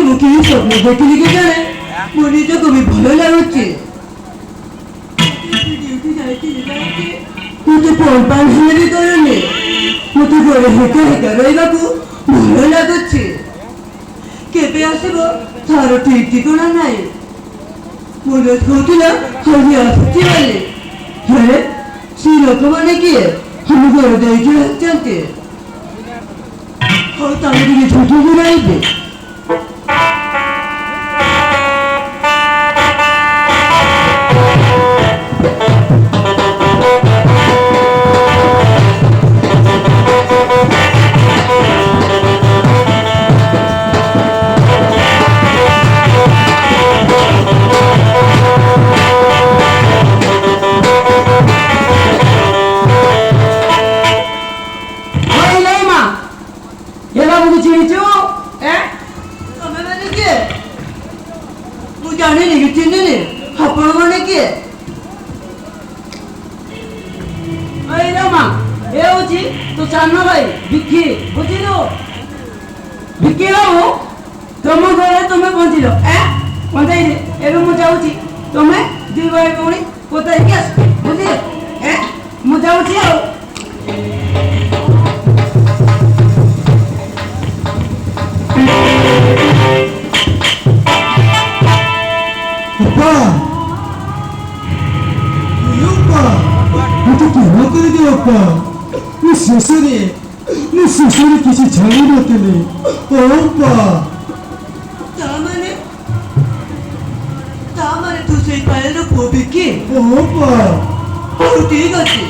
मुझे स्वप्न देखने के जाने मुझे तो कभी भलो लगुचे मुझे फोन पान हेले करने मुझे घरे हेका हेका रहिबाकू भलो लगुचे केबे आसीबो तार ठीक ठिकाना नाही मुझे होतिला हरि आसुची वाले हे सी लोक माने किए हम घर देखि चलते हो तार दिके झूठी गिराई दे किसी झाड़ी नथिले ओपा तामाने तू से पायलो पोबी की ओपा और ठीक अछि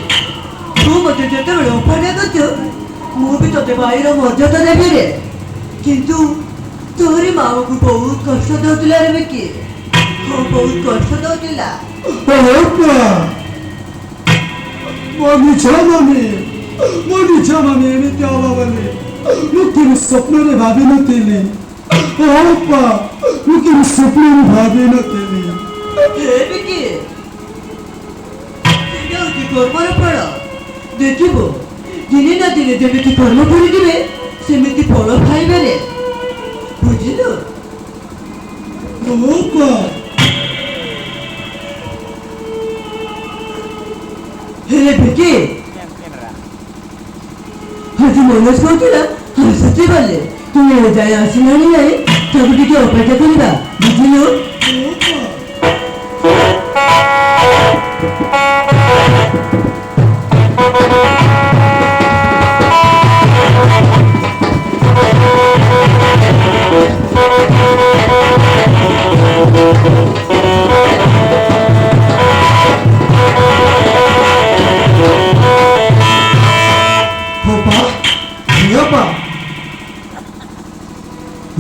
तू मते जते बेले ओपाने गछ मु भी तते बाईरो मर्यादा देबी रे किंतु तोरी माओ को बहुत कष्ट दउतिला रे की हो बहुत कष्ट दउतिला ओपा मोनी छामाने ने क्या बाबा मुझे स्वप्न रे भाभी न तेली ओपा मुझे स्वप्न रे भाभी न तेली हे बिकी तेगा की कर्म रे पड़ा देखिबो दिने ना दिने जेमिति कर्म करि दिबे सेमिति फल खाइबे रे बुझिलो ओपा हे बिकी हाजी मनोज कहूला हाँ सच्ची बाले तुम ये जाए आसना नहीं आए तब टिके अपेक्षा करिबा बुझिलो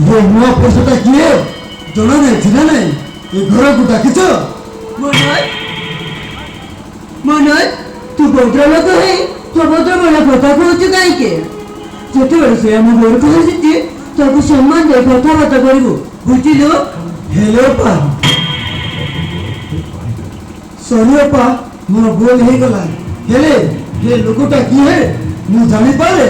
ये मुआ पोसटा किए जना नहीं थिला नहीं ये घर को डाकिछ मनोज तू भद्र लोक है तो भद्र वाला कथा कहछ काई के जते बेले से हम घर को हसिति ताको सम्मान दे कथा बाता करिवो बुझिलो हेलो पा सॉरी पा मोर बोल हे गला हेले ये लोकटा की है मु जानि पाले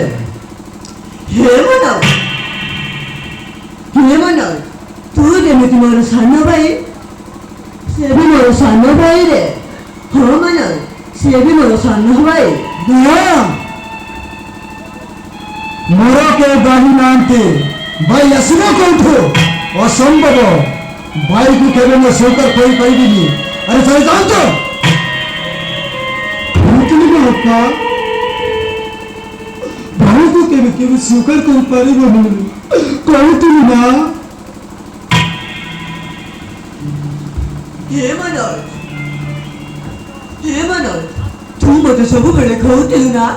हे मनोज तू जेमिति मोर सानो भाई से भी मोर सानो भाई रे हाँ मनोज से भी मोर सानो भाई मोर के बाही नांते भाई असनो कोठो असंभव भाई को केबे न स्वीकार कोई पाइबिनी अरे चल जाओ तो मुतली को हक्का भाई को केबे स्वीकार कोई पारिबो कहतुनी ना हे मनोज तू मते सब बेले कहतुनी ना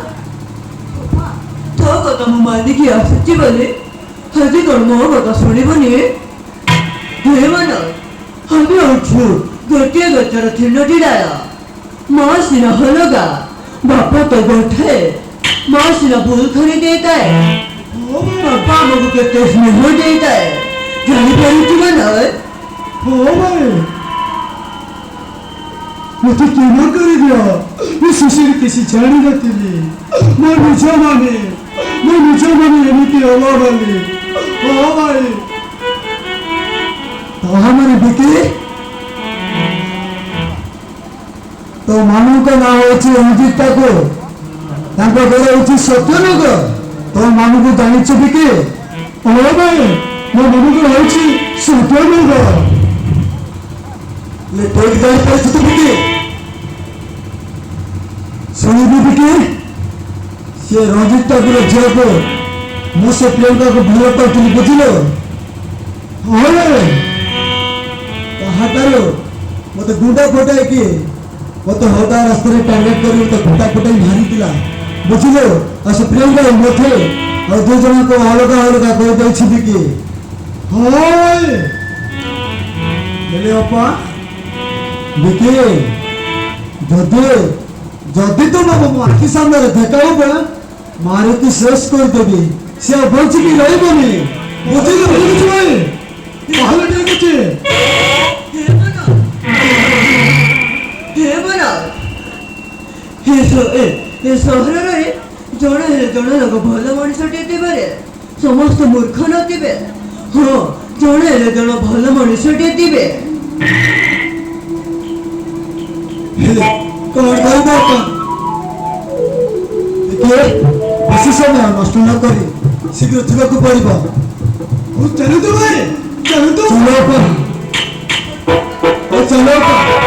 तो कथा मु मानिकी आसुची बोले हजी कोन मो कथा सुनिबनी हे मनोज हमी उठू गोटे गचर थिनटी डाया मासिना हलगा बापा तो गोठे मासिना फूल खरी देता है पापा मुझे कितने स्नेह देता है जानी पड़ी थी मनोज हो भाई मुझे क्यों ना कर दिया मैं सुशील किसी जानी रहती थी मैं मुझे माने ये मिट्टी हवा वाली हो भाई हमारे बिकी तो मानू का ना हो रंजित ठाकुर तांको घर होची सत्यनगर तो मानू को जानी बिकी ओ भाई मो मानू को होची सत्यनगर ले तो जान पर तो बिकी सुनी बिकी से रंजित ठाकुर झियो को मो से प्रियंका को भूल पाउଥିଲି बुझिलो हाँ हाटारो मत गुंडा फोटाई कि मत हटा रास्ता टार्गेट कर गुंडा फोटाई मारी बुझिलो आ से प्रियंका मथे और दो जन को अलग अलग कर दे कि हाँ अपा बिकी जदि जदि तुम मो आखि सामने देखाब मारुति शेष करदेवी से बचिकी रही बुझिल भाई ତାହେଲେ ଠିକ ଅଛି ଏ ସହରରେ ଜଣେ ହେଲେ ଜଣେ ଲୋକ ଭଲ ମଣିଷଟିଏ ଥିବାରେ ସମସ୍ତ ମୂର୍ଖ ନଥିବେ ହଁ ଜଣେ ହେଲେ ଜଣେ ଭଲ ମଣିଷଟିଏ ଥିବେ କଣ କରିବ ଦେଖିଏ ବେଶୀ ସମୟ ନଷ୍ଟ ନ କରି ଶୀଘ୍ର ଯିବାକୁ ପଡ଼ିବ ଚାଲନ୍ତୁ ଭାଇ चलो चलो